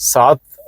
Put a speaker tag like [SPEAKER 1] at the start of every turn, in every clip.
[SPEAKER 1] 7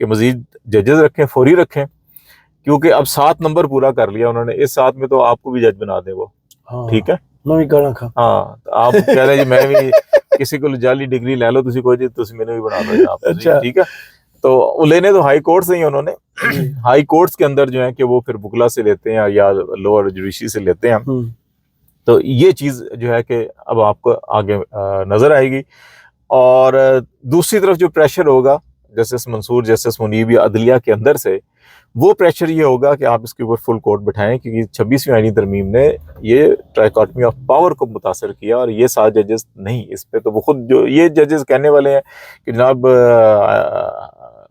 [SPEAKER 1] کہ مزید ججز رکھیں, فوری رکھیں, کیونکہ اب 7 نمبر پورا کر لیا انہوں نے, اس 7 میں تو آپ کو بھی جج بنا دیں وہ, ٹھیک ہے.
[SPEAKER 2] میں بھی کرنا کھا.
[SPEAKER 1] ہاں آپ کہہ رہے ہیں جی میں بھی کسی کو جعلی ڈگری لے لو, تسی کوئی جی تسی میں نے بھی بنا دو جناب, ٹھیک ہے. تو وہ لینے تو ہائی کورٹ سے ہی انہوں نے, ہائی کورٹس کے اندر جو ہے کہ وہ پھر وکلا سے لیتے ہیں یا لوور جوڈیشری سے لیتے ہیں. تو یہ چیز جو ہے کہ اب آپ کو آگے نظر آئے گی. اور دوسری طرف جو پریشر ہوگا جسٹس منصور, جسٹس منیب یا عدلیہ کے اندر سے, وہ پریشر یہ ہوگا کہ آپ اس کے اوپر فل کورٹ بٹھائیں, کیونکہ 26ویں آئینی ترمیم نے یہ ٹرائکاٹمی آف پاور کو متاثر کیا, اور یہ 7 ججز نہیں, اس پہ تو وہ خود جو یہ ججز کہنے والے ہیں کہ جناب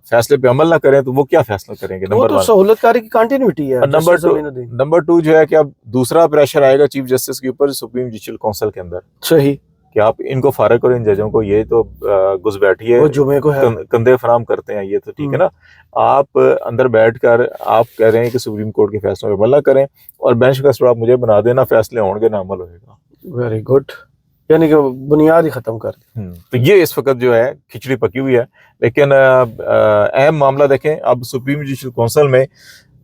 [SPEAKER 1] فیصلے پہ عمل نہ کریں, تو وہ کیا فیصلہ کریں گے؟
[SPEAKER 2] وہ تو سہولت کاری کی کنٹینیوٹی ہے.
[SPEAKER 1] نمبر 2 جو ہے کہ اب دوسرا پریشر آئے گا چیف جسٹس کے اوپر سپریم جوڈیشل کونسل کے اندر,
[SPEAKER 2] صحیح,
[SPEAKER 1] کہ آپ ان کو فارغ کرو, ان ججوں کو, یہ تو گھس بیٹھی ہے,
[SPEAKER 2] وہ جمعے کو ہے,
[SPEAKER 1] کندھے فراہم کرتے ہیں یہ تو, ٹھیک ہے نا. آپ اندر بیٹھ کر آپ کہہ رہے ہیں کہ سپریم کورٹ کے فیصلوں پہ عمل نہ کریں, اور بینچ کا سٹر آپ مجھے بنا دینا, فیصلے ہوں گے نہ عمل ہوئے گا.
[SPEAKER 2] ویری گڈ, یعنی کہ بنیاد ہی ختم کر دی.
[SPEAKER 1] تو یہ اس وقت جو ہے کھچڑی پکی ہوئی ہے. لیکن اہم معاملہ دیکھیں, اب سپریم جوڈیشل کونسل میں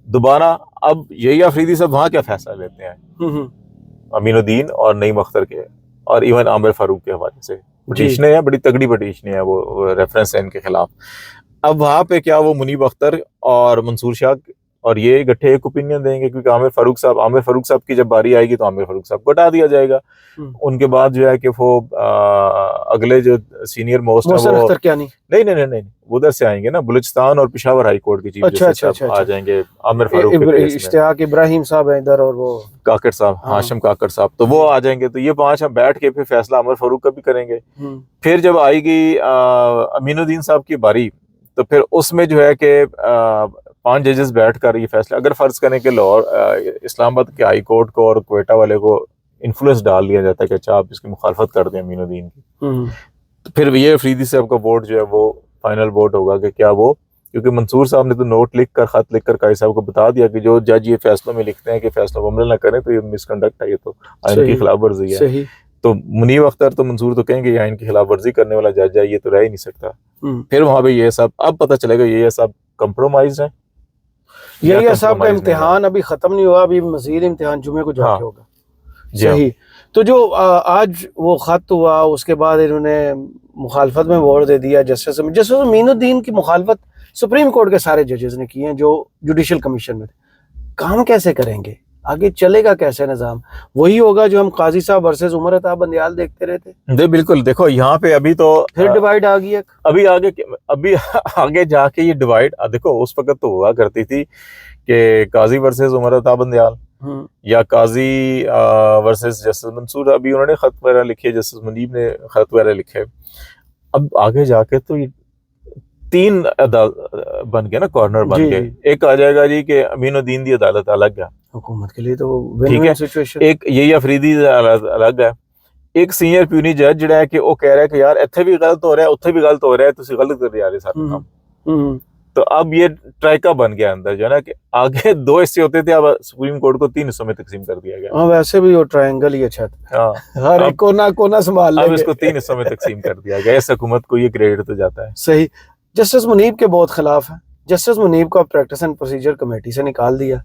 [SPEAKER 1] دوبارہ اب یہی آفریدی صاحب وہاں کیا فیصلہ لیتے ہیں, امین الدین اور نعیم اختر کے, اور ایون عامر فاروق کے حوالے سے پٹیشنیں ہیں, بڑی تگڑی پٹیشنیں ہیں, وہ ریفرنس ہے ان کے خلاف. اب وہاں پہ کیا وہ منیب اختر اور منصور شاہ اور یہ گٹھے ایک اوپینین دیں گے, کیونکہ عامر فاروق صاحب کی جب باری آئے گی تو عامر فاروق صاحب کو ہٹا دیا جائے گا. ان کے بعد جو ہے کہ وہ اگلے جو سینئر موسٹ نہیں وہ ادھر سے آئیں گے نا, بلوچستان اور پشاور ہائی کورٹ کے چیف جسٹس آ جائیں گے عامر فاروق کے,
[SPEAKER 2] اشتیاق ابراہیم صاحب ہیں ادھر, اور وہ
[SPEAKER 1] کاکڑ صاحب, ہاشم کاکڑ صاحب, تو وہ آ جائیں گے. تو یہ 5 ہم بیٹھ کے پھر فیصلہ عامر فاروق کا بھی کریں گے. پھر جب آئے گی امین الدین صاحب کی باری, تو پھر اس میں جو ہے کہ 5 ججز بیٹھ کر یہ فیصلہ, اگر فرض کریں کہ لاہور اسلام آباد کے ہائی کورٹ کو اور کوئٹہ والے کو انفلوئنس ڈال دیا جاتا ہے کہ اچھا آپ اس کی مخالفت کر دیں امین الدین کی, تو پھر یہ افریدی صاحب کا ووٹ جو ہے وہ فائنل ووٹ ہوگا کہ کیا وہ, کیونکہ منصور صاحب نے تو نوٹ لکھ کر, خط لکھ کر قاضی صاحب کو بتا دیا کہ جو جج یہ فیصلوں میں لکھتے ہیں کہ فیصلوں پر عمل نہ کریں تو یہ مس کنڈکٹ ہے, یہ تو آئین کی خلاف ورزی ہے. تو منیب اختر تو منصور تو کہیں گے یہ آئین کی خلاف ورزی کرنے والا جج ہے, یہ تو رہ ہی نہیں سکتا. پھر وہاں پہ یہ سب اب پتہ چلے گا یہ سب کمپرومائز ہیں.
[SPEAKER 2] یہ صاحب کا امتحان ابھی ختم نہیں ہوا, ابھی مزید امتحان جمعے کو جا کے ہوگا. صحیح. تو جو آج وہ خط ہوا, اس کے بعد انہوں نے مخالفت میں ووٹ دے دیا جسٹس امین الدین کی مخالفت سپریم کورٹ کے سارے ججز نے کی ہیں جو جوڈیشل کمیشن میں تھے. کام کیسے کریں گے, آگے چلے گا کیسے نظام؟ وہی ہوگا جو ہم قاضی صاحب ورسز عمر عطا بندیال دیکھتے رہتے.
[SPEAKER 1] جی بالکل, دیکھو یہاں پہ ابھی تو
[SPEAKER 2] پھر ڈیوائیڈ آ گئی.
[SPEAKER 1] ابھی آگے جا کے یہ ڈیوائیڈ, دیکھو اس وقت تو ہوا کرتی تھی کہ قاضی ورسز عمر عطا بندیال یا قاضی ورسز جسٹس منصور, ابھی انہوں نے خط وغیرہ لکھے, جسٹس منیب نے خط وغیرہ لکھے. اب آگے جا کے تو یہ 3 بن گئے نا, کارنر بن گئے. ایک آ جائے گا جی کہ امین الدین دی عدالت الگ ہے
[SPEAKER 2] حکومت کے لیے, تو
[SPEAKER 1] ٹھیک ہے, ایک یہی افریدی الگ ہے. ایک سینئر پیونی جج جڑا ہے کہ وہ کہہ رہا ہے کہ یار اتھے بھی غلط ہو رہا ہے, اتھے بھی غلط ہو رہا ہے, تسی غلط کر رہے سارے کام. تو اب یہ ٹرائکا بن گیا اندر جو ہے نا, کہ آگے 2 حصے ہوتے تھے, اب سپریم کورٹ کو 3 حصوں میں تقسیم کر دیا گیا.
[SPEAKER 2] ہاں ویسے بھی وہ ٹرائنگل ہی اچھا تھا, ہر ایک کونا سنبھال لیں گے.
[SPEAKER 1] اب اس کو 3 حصوں میں تقسیم کر دیا گیا. اس حکومت کو یہ کریڈٹ تو جاتا ہے.
[SPEAKER 2] صحیح. جسٹس منیب کے بہت خلاف ہیں. جسٹس منیب کو پریکٹس اینڈ پروسیجر کمیٹی سے نکال دیا.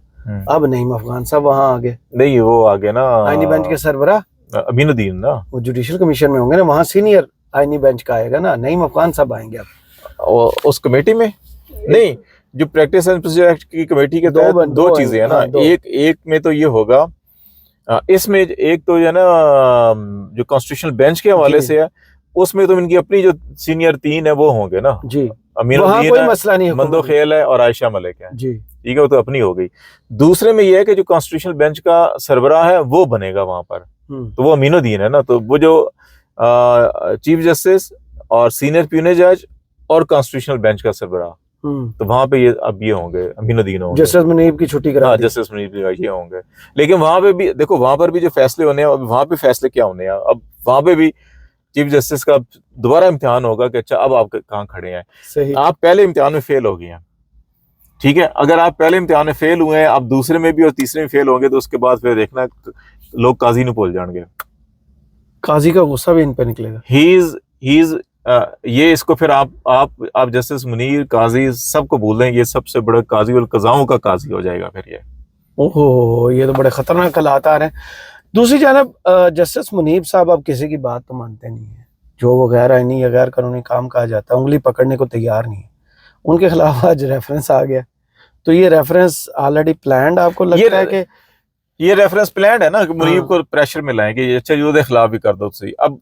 [SPEAKER 2] اب نعیم افغان صاحب وہاں آگے, نہیں
[SPEAKER 1] وہ آگے نا
[SPEAKER 2] آئینی بینچ کے سربراہ
[SPEAKER 1] امین الدین نا,
[SPEAKER 2] وہ جوڈیشل کمیشن میں ہوں گے نا, وہاں سینئر آئینی بینچ کا آئے گا نا, نعیم افغان صاحب آئیں گے اب
[SPEAKER 1] اس کمیٹی میں. نہیں, جو پریکٹس اینڈ پروسیجر کی کمیٹی کے 2 چیزیں ہیں نا, ایک میں تو یہ ہوگا, اس میں ایک تو ہے نا جو کانسٹیٹیوشن بینچ کے حوالے سے ہے, اس میں تو ان کی اپنی جو سینئر 3 ہے وہ ہوں گے نا.
[SPEAKER 2] جی,
[SPEAKER 1] امین الدین ہے, مندو خیل ہے, اور عائشہ ملک ہے.
[SPEAKER 2] جی
[SPEAKER 1] ٹھیک ہے, وہ تو اپنی ہو گئی. دوسرے میں یہ ہے کہ جو کانسٹیٹیوشنل بینچ کا سربراہ ہے وہ بنے گا وہاں پر, تو وہ امین الدین ہے نا. تو وہ جو چیف جسٹس اور سینئر پیونی جج اور کانسٹیٹیوشنل بینچ کا سربراہ, تو وہاں پہ یہ ہوں گے امین الدین ہوں گے.
[SPEAKER 2] جسٹس منیب کی چھٹی کرا دی.
[SPEAKER 1] جسٹس منیب یہ ہوں گے. لیکن وہاں پہ بھی دیکھو, وہاں پر بھی جو فیصلے ہونے ہیں, وہاں پہ فیصلے کیا ہونے ہیں, اب وہاں پہ بھی چیف جسٹس کا دوبارہ امتحان ہوگا کہ اچھا اب آپ کہاں کھڑے ہیں.
[SPEAKER 2] صحیح.
[SPEAKER 1] آپ پہلے امتحان میں فیل ہو گئے ہیں, ٹھیک ہے, اگر آپ پہلے امتحان میں فیل ہوئے ہیں, آپ دوسرے میں بھی اور تیسرے میں فیل ہوں گے, تو اس کے بعد پھر دیکھنا لوگ قاضی نہیں بھول جان گے.
[SPEAKER 2] قاضی کا غصہ بھی ان پہ نکلے گا.
[SPEAKER 1] ہی از یہ اس کو پھر آپ جسٹس منیر قاضی سب کو بول دیں، یہ سب سے بڑا قاضی القضاؤں کا قاضی ہو جائے گا پھر یہ.
[SPEAKER 2] اوہ یہ تو بڑے خطرناک حالات آ رہے ہیں. دوسری جانب جسٹس منیب صاحب اب کسی کی بات تو مانتے نہیں ہیں، جو وہ غیر آئینی یا غیر قانونی کام کہا جاتا ہے انگلی پکڑنے کو تیار نہیں ہے. ان کے خلاف آج ریفرنس آ گیا، تو یہ ریفرنس آلریڈی پلانڈ آپ کو لگتا ہے کہ
[SPEAKER 1] یہ ریفرنس پلانڈ ہے نا کہ منیب کو پریشر میں لائیں کہ اچھا جو خلاف بھی کر دو صحیح. اب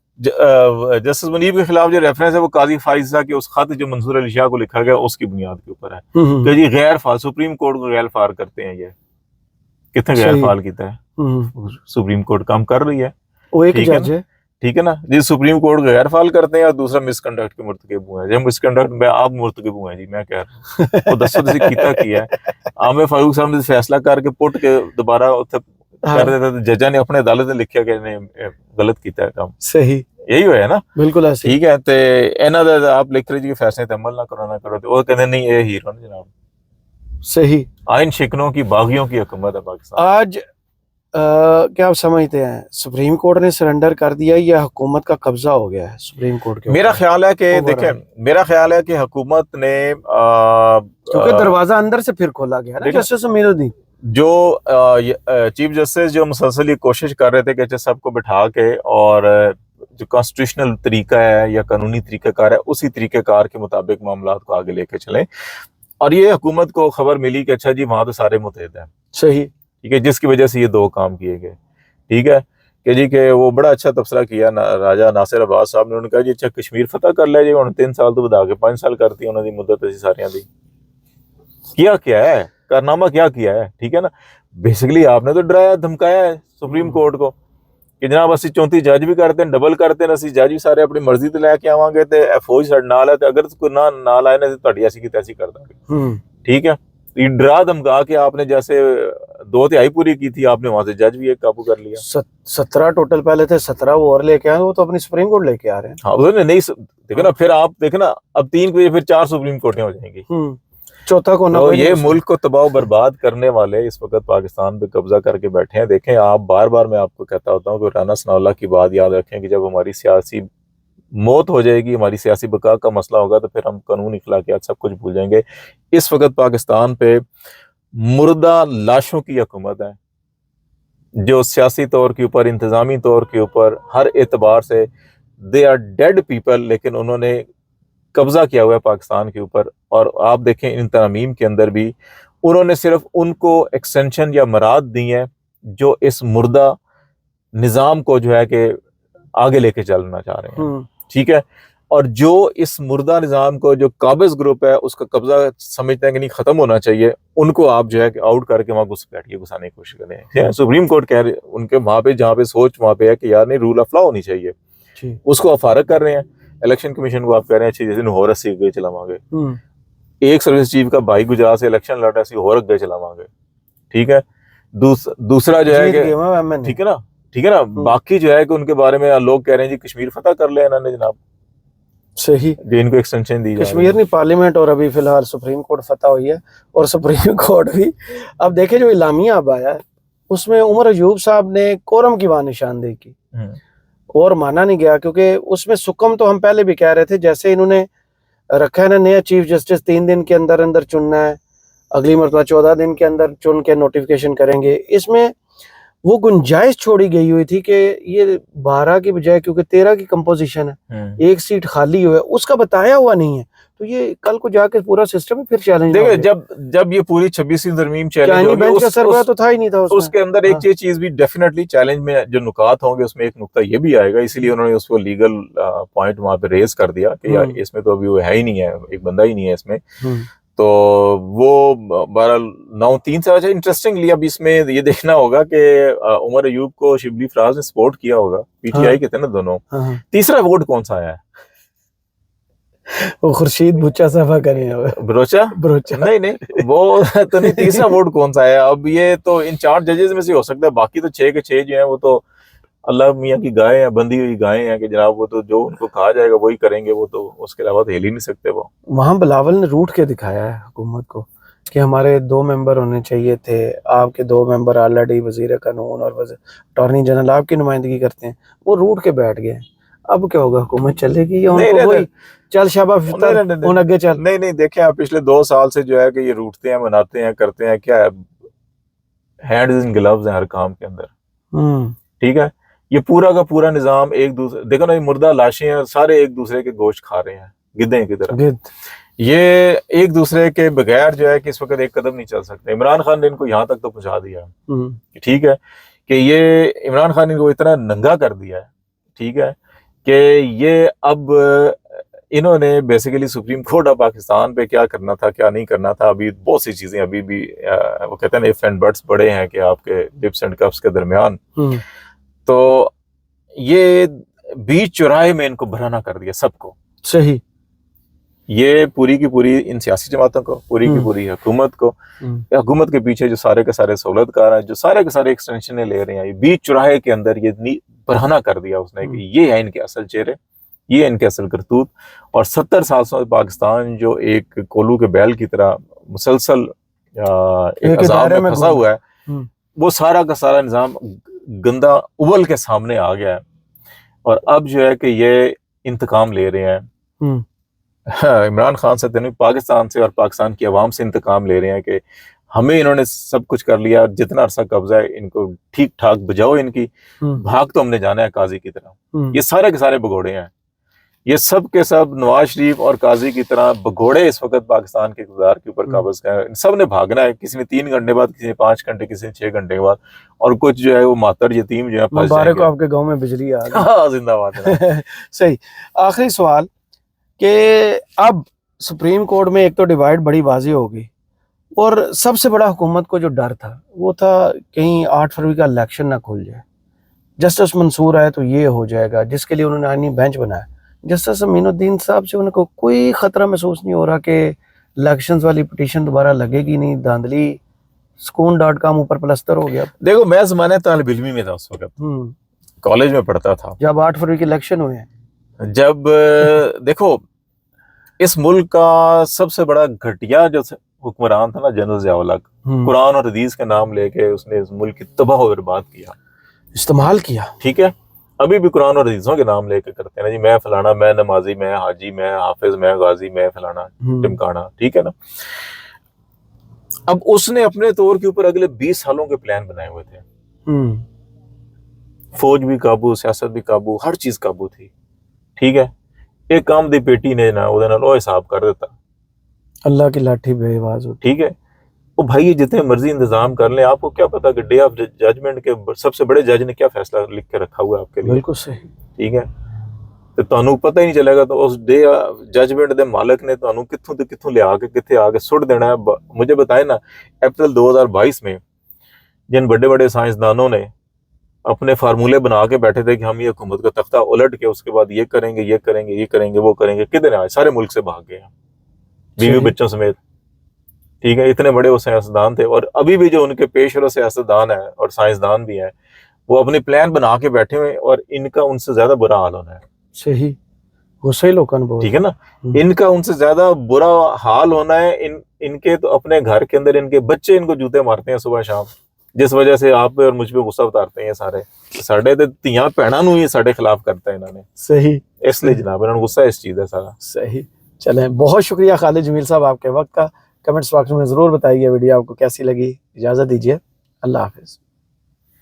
[SPEAKER 1] جسٹس منیب کے خلاف جو ریفرنس ہے وہ قاضی فائزہ کے اس خط جو منصور علی شاہ کو لکھا گیا اس کی بنیاد کے اوپر ہے کہ جی غیر فعال سپریم کورٹ کو غیر فعال کرتے ہیں. یہ کتنے غیر فعال کیتا ہے سپریم کورٹ کام کر رہی ہے،
[SPEAKER 2] وہ ایک جج ہے،
[SPEAKER 1] ٹھیک ہے نا جی. سپریم کورٹ غیر فعال کرتے ہیں اور دوسرا مس کنڈکٹ کے مرتکب ہوئے ہیں. جب مس کنڈکٹ میں آپ مرتکب ہوئے ہیں جی میں کہہ رہا ہوں وہ دسو تسی کیتا کیا ہے. عامر فاروق صاحب نے فیصلہ کر کے پٹ کے دوبارہ کر دیتا تو ججا نے اپنے عدالت نے لکھیا کہ غلط کیتا ہے کام. صحیح یہی ہوا ہے نا،
[SPEAKER 2] بالکل ایسے
[SPEAKER 1] ٹھیک ہے. تے انہاں دا آپ لکھ رہے جی فیصلے تے عمل نہ کرو تے وہ کہندے نہیں یہ ہیرو نے جناب.
[SPEAKER 2] صحیح
[SPEAKER 1] آئین شکنوں کی باغیوں کی حکومت ہے پاکستان.
[SPEAKER 2] آج کیا آپ سمجھتے ہیں سپریم کورٹ نے سرنڈر کر دیا یا حکومت کا قبضہ ہو گیا ہے سپریم کورٹ کے؟
[SPEAKER 1] میرا خیال ہے کہ دیکھیں میرا خیال ہے کہ حکومت نے
[SPEAKER 2] کیونکہ دروازہ اندر سے پھر کھولا گیا نا جسٹس امیر الدین.
[SPEAKER 1] جو چیف جسٹس جو مسلسل یہ کوشش کر رہے تھے کہ سب کو بٹھا کے اور جو کانسٹیٹیوشنل طریقہ ہے یا قانونی طریقہ کار ہے اسی طریقہ کار کے مطابق معاملات کو آگے لے کے چلیں، اور یہ حکومت کو خبر ملی کہ اچھا جی وہاں تو سارے متحد ہیں. صحیح ٹھیک ہے، جس کی وجہ سے یہ دو کام کیے گئے. ٹھیک ہے کہ جی کہ وہ بڑا اچھا تبصرہ کیا راجہ ناصر عباس صاحب نے. انہوں نے کہا جی اچھا کشمیر فتح کر لے جی انہوں نے 3 سال تو بدا کے 5 سال کرتی انہوں نے مدت اسی ساریاں دی. کیا ہے کارنامہ کیا ہے. ٹھیک ہے نا، بیسیکلی آپ نے تو ڈرایا دھمکایا ہے سپریم کورٹ کو کہ جناب اسی 34 جج بھی کرتے ہیں ڈبل کرتے ہیں اسی جج بھی سارے اپنی مرضی تے لے کے آواں گے تے فوج ساڈے نال ہے تے اگر کوئی نہ لائے نا تے تہاڈی ایسی کی تیسی کر دیں گے. ٹھیک ہے، یہ ڈرا دھمکا کے آپ نے جیسے 2/3 پوری کی تھی آپ نے وہاں سے جج بھی ایک قابو کر لیا.
[SPEAKER 2] 17 ٹوٹل پہلے تھے 17 وہ اور لے کے آئے وہ تو اپنی سپریم کورٹ لے کے آ رہے ہیں.
[SPEAKER 1] ہاں انہوں نے نہیں دیکھو نا پھر آپ دیکھیں نا اب 3 بجے پھر 4 سپریم کورٹیں ہو جائیں گی.
[SPEAKER 2] چوتھا کونا
[SPEAKER 1] تو یہ ملک کو تباہ و برباد کرنے والے اس وقت پاکستان پہ قبضہ کر کے بیٹھے ہیں. دیکھیں آپ بار بار میں آپ کو کہتا ہوتا ہوں کہ رانا ثناء اللہ کی بات یاد رکھیں کہ جب ہماری سیاسی موت ہو جائے گی ہماری سیاسی بقا کا مسئلہ ہوگا تو پھر ہم قانون اخلاقیات سب کچھ بھول جائیں گے. اس وقت پاکستان پہ مردہ لاشوں کی حکومت ہے جو سیاسی طور کے اوپر انتظامی طور کے اوپر ہر اعتبار سے دے آر ڈیڈ پیپل، لیکن انہوں نے قبضہ کیا ہوا ہے پاکستان کے اوپر. اور آپ دیکھیں ان ترامیم کے اندر بھی انہوں نے صرف ان کو ایکسٹینشن یا مراد دی ہیں جو اس مردہ نظام کو جو ہے کہ آگے لے کے چلنا چاہ رہے ہیں. ٹھیک ہے، اور جو اس مردہ نظام کو جو قابض گروپ ہے اس کا قبضہ سمجھتے ہیں کہ نہیں ختم ہونا چاہیے ان کو آپ جو ہے کہ آؤٹ کر کے وہاں گھسانے کی کوشش کریں. سپریم کورٹ کہہ رہے ان کے وہاں پہ جہاں پہ سوچ وہاں پہ ہے کہ یار نہیں رول آف لا ہونی چاہیے اس کو آپ فارغ کر رہے ہیں. الیکشن کمیشن کو آپ کہہ رہے ہیں اچھی جیسے ہو رسی گئے چلاواں گے. ایک سروس چیف کا بھائی گجرات سے الیکشن لڑ رہا ہے ہو رک گئے چلاواں گے. ٹھیک ہے، دوسرا جو ہے کہ ٹھیک ہے نا باقی جو ہے کہ ان کے بارے میں لوگ کہہ رہے ہیں جی کشمیر فتح کر لے انہوں نے جناب.
[SPEAKER 2] صحیح
[SPEAKER 1] جو ان کو ایکسٹینشن دی
[SPEAKER 2] کشمیر نہیں پارلیمنٹ اور ابھی فی الحال سپریم کورٹ فتح ہوئی ہے اور سپریم کورٹ بھی اب دیکھیں جو اعلامیہ اب آیا ہے اس میں عمر ایوب صاحب نے کورم کی وہاں نشاندہی کی اور مانا نہیں گیا کیونکہ اس میں سکم تو ہم پہلے بھی کہہ رہے تھے جیسے انہوں نے رکھا ہے نا نیا چیف جسٹس 3 دن کے اندر چننا ہے، اگلی مرتبہ 14 دن کے اندر چن کے نوٹیفیکیشن کریں گے. اس میں وہ گنجائش چھوڑی گئی ہوئی تھی کہ یہ 12 کی بجائے کیونکہ 13 کی کمپوزیشن ہے 1 سیٹ خالی ہوا ہے اس کا بتایا ہوا نہیں ہے تو یہ کل کو جا کے پورا سسٹم پھر چیلنج
[SPEAKER 1] دیکھیں جب یہ پوری 26ویں ترمیم چیلنج ہوگی
[SPEAKER 2] بینچ کا سربراہ تو تھا ہی نہیں تھا
[SPEAKER 1] اس کے اندر ایک چیز بھی ڈیفینیٹلی چیلنج میں جو نکات ہوں گے اس میں ایک نقطہ یہ بھی آئے گا اسی لیے انہوں نے اس کو لیگل پوائنٹ وہاں پہ ریز کر دیا کہ یار اس میں تو ابھی وہ ہے ہی نہیں ہے ایک بندہ ہی نہیں ہے اس میں. تو وہ 9/3 سے وجہ انٹرسٹنگلی اب اس میں یہ دیکھنا ہوگا کہ عمر ایوب کو شبلی فراز نے سپورٹ کیا ہوگا پی ٹی آئی کے تھے نا دونوں. تیسرا ووٹ کون سا آیا ہے؟
[SPEAKER 2] وہ خورشید بچا صاحب کا نہیں
[SPEAKER 1] بروچا نہیں وہ تو نہیں. تیسرا ووٹ کون سا ہے؟ اب یہ تو ان 4 ججز میں سے ہو سکتا ہے باقی تو 6 کے 6 جو ہیں وہ تو اللہ میاں کی گائے ہیں بندھی ہوئی گائے ہیں کہ جناب وہ تو جو ان کو کہا جائے گا وہی کریں گے وہ تو اس کے علاوہ تو ہل ہی نہیں سکتے. وہ
[SPEAKER 2] وہاں بلاول نے روٹ کے دکھایا ہے حکومت کو کہ ہمارے 2 ممبر ہونے چاہیے تھے، آپ کے 2 ممبر آلریڈی وزیر قانون اور اٹارنی جنرل آپ کی نمائندگی کرتے ہیں، وہ روٹ کے بیٹھ گئے. اب کیا ہوگا, حکومت چلے گی یا ان
[SPEAKER 1] نہیں
[SPEAKER 2] کو
[SPEAKER 1] نہیں
[SPEAKER 2] وہی چل شابہ فطر ان اگے چل؟
[SPEAKER 1] نہیں نہیں, دیکھیں آپ پچھلے 2 سال سے جو ہے کہ یہ روٹتے ہیں, مناتے ہیں, کرتے ہیں, کیا ہے, ہینڈز ان گلوز ہیں ہر کام کے اندر. ٹھیک ہے, یہ پورا کا پورا نظام ایک دوسرے, دیکھو نا یہ مردہ لاشیں ہیں, سارے ایک دوسرے کے گوشت کھا رہے ہیں گدھے کی طرح. یہ ایک دوسرے کے بغیر جو ہے کہ اس وقت ایک قدم نہیں چل سکتے. عمران خان نے ان کو یہاں تک تو پہنچا دیا, ٹھیک ہے, کہ یہ عمران خان نے ان کو اتنا ننگا کر دیا ہے, ٹھیک ہے, کہ یہ اب انہوں نے basically supreme court of Pakistan پہ کیا کرنا تھا کیا نہیں کرنا تھا, ابھی بہت سی چیزیں ابھی بھی وہ کہتے ہیں نا ایف اینڈ بٹس بڑے ہیں کہ آپ کے لپس اینڈ کپس کے درمیان. تو یہ بیچ چوراہے میں ان کو بھرانا کر دیا سب کو.
[SPEAKER 2] صحیح,
[SPEAKER 1] یہ پوری کی پوری ان سیاسی جماعتوں کو, پوری کی پوری حکومت کو, حکومت کے پیچھے جو سارے کے سارے سہولت کار ہیں, جو سارے کے سارے ایکسٹینشنیں لے رہے ہیں, یہ بیچ چوراہے کے اندر یہ بڑھانا کر دیا اس نے کہ یہ ہے ان کے اصل چہرے, یہ ہے ان کے اصل کرتوت. اور 70 سال سے پاکستان جو ایک کولو کے بیل کی طرح مسلسل ایک عذاب میں پھنسا ہوا ہے, وہ سارا کا سارا نظام گندا ابل کے سامنے آ گیا ہے. اور اب جو ہے کہ یہ انتقام لے رہے ہیں عمران خان سے, پاکستان سے اور پاکستان کی عوام سے انتقام لے رہے ہیں کہ ہمیں انہوں نے سب کچھ کر لیا, جتنا عرصہ قبضہ ہے ان کو ٹھیک ٹھاک بجاؤ, ان کی بھاگ تو ہم نے جانا ہے قاضی کی طرح. یہ سارے کے سارے بگوڑے ہیں, یہ سب کے سب نواز شریف اور قاضی کی طرح بگوڑے اس وقت پاکستان کے اقتدار کے اوپر قابض ہیں. سب نے بھاگنا ہے, کسی نے 3 گھنٹے بعد, کسی نے 5 گھنٹے, کسی نے 6 گھنٹے کے بعد, اور کچھ جو ہے وہ ماتر یتیم جو ہے
[SPEAKER 2] مبارک آپ کے گاؤں میں بجلی آ گئی.
[SPEAKER 1] زندہ باد.
[SPEAKER 2] صحیح. آخری سوال کہ اب سپریم کورٹ میں ایک تو ڈیوائیڈ بڑی واضح ہوگی, اور سب سے بڑا حکومت کو جو ڈر تھا وہ تھا کہیں 8 فروری کا الیکشن نہ کھل جائے, جسٹس منصور آئے تو یہ ہو جائے گا, جس کے لیے انہوں نے آئینی بینچ بنایا. جسٹس امین الدین صاحب سے ان کو کوئی خطرہ محسوس نہیں ہو رہا کہ الیکشنز والی پٹیشن دوبارہ لگے گی نہیں؟ دھاندلی سکون.com اوپر پلستر ہو گیا.
[SPEAKER 1] دیکھو میں زمانہ طالب علمی میں تھا اس وقت, کالج میں پڑھتا تھا
[SPEAKER 2] جب 8 فروری کے الیکشن ہوئے ہیں.
[SPEAKER 1] جب دیکھو اس ملک کا سب سے بڑا گھٹیا جو حکمران تھا نا جنرل ضیاء الحق, قرآن اور حدیث کا نام لے کے اس نے اس ملک کی تباہ و برباد کیا,
[SPEAKER 2] استعمال کیا.
[SPEAKER 1] ٹھیک ہے, ابھی بھی قرآن اور حدیثوں کے نام لے کے کرتے ہیں نا جی, میں فلانا, میں نمازی, میں حاجی, میں حافظ, میں غازی, میں فلانا ٹمکانا, ٹھیک ہے نا. اب اس نے اپنے طور کے اوپر اگلے 20 سالوں کے پلان بنائے ہوئے تھے, فوج بھی قابو, سیاست بھی قابو, ہر چیز قابو تھی, ٹھیک ہے. ایک کام دی پیٹی نے نا وہ حساب کر دیتا,
[SPEAKER 2] اللہ کی لاٹھی بے آواز ہوتی,
[SPEAKER 1] ٹھیک ہے. وہ بھائی جتنے مرضی انتظام کر لیں, آپ کو کیا پتا کہ ڈے آف ججمنٹ کے سب سے بڑے جج نے کیا فیصلہ لکھ کے رکھا ہوا ہے آپ کے لیے.
[SPEAKER 2] بالکل صحیح,
[SPEAKER 1] ٹھیک ہے, تو تانوں پتہ ہی نہیں چلے گا. تو اس ڈے ججمنٹ دے مالک نے تانوں کتھوں تے کتھوں لے آ کے کتھے آ کے سٹ دینا ہے. مجھے بتائیں نا, اپریل 2022 میں جن بڑے بڑے سائنسدانوں نے اپنے فارمولے بنا کے بیٹھے تھے کہ ہم یہ حکومت کا تختہ الٹ کے اس کے بعد یہ کریں گے, یہ کریں گے, یہ کریں گے, وہ کریں گے, کدھر آئے؟ سارے ملک سے بھاگ گئے ہیں, بیوی بچوں سمیت, ٹھیک ہے. اتنے بڑے وہ سیاستدان تھے, اور ابھی بھی جو ان کے پیش رو سیاستدان ہیں اور سائنسدان بھی ہیں, وہ اپنے پلان بنا کے بیٹھے ہوئے, اور ان کا ان سے زیادہ برا حال ہونا ہے.
[SPEAKER 2] صحیح, غصے لوکاں بہت,
[SPEAKER 1] ٹھیک ہے نا, ان کا ان سے زیادہ برا حال ہونا ہے. ان کے تو اپنے گھر کے اندر ان کے بچے ان کو جوتے مارتے ہیں صبح شام, جس وجہ سے آپ پہ اور مجھ پہ غصہ اتارتے ہیں سارے. ساڑھے تے تیاں بھیناں نوں ہی ساڑھے خلاف کرتا ہے انہوں نے.
[SPEAKER 2] صحیح,
[SPEAKER 1] اس لیے جناب انہوں نے غصہ اس چیز ہے سارا.
[SPEAKER 2] صحیح. چلیں, بہت شکریہ خالد جمیل صاحب آپ کے وقت کا. کمنٹس باکس میں ضرور بتائیے ویڈیو آپ کو کیسی لگی. اجازت دیجیے, اللہ حافظ.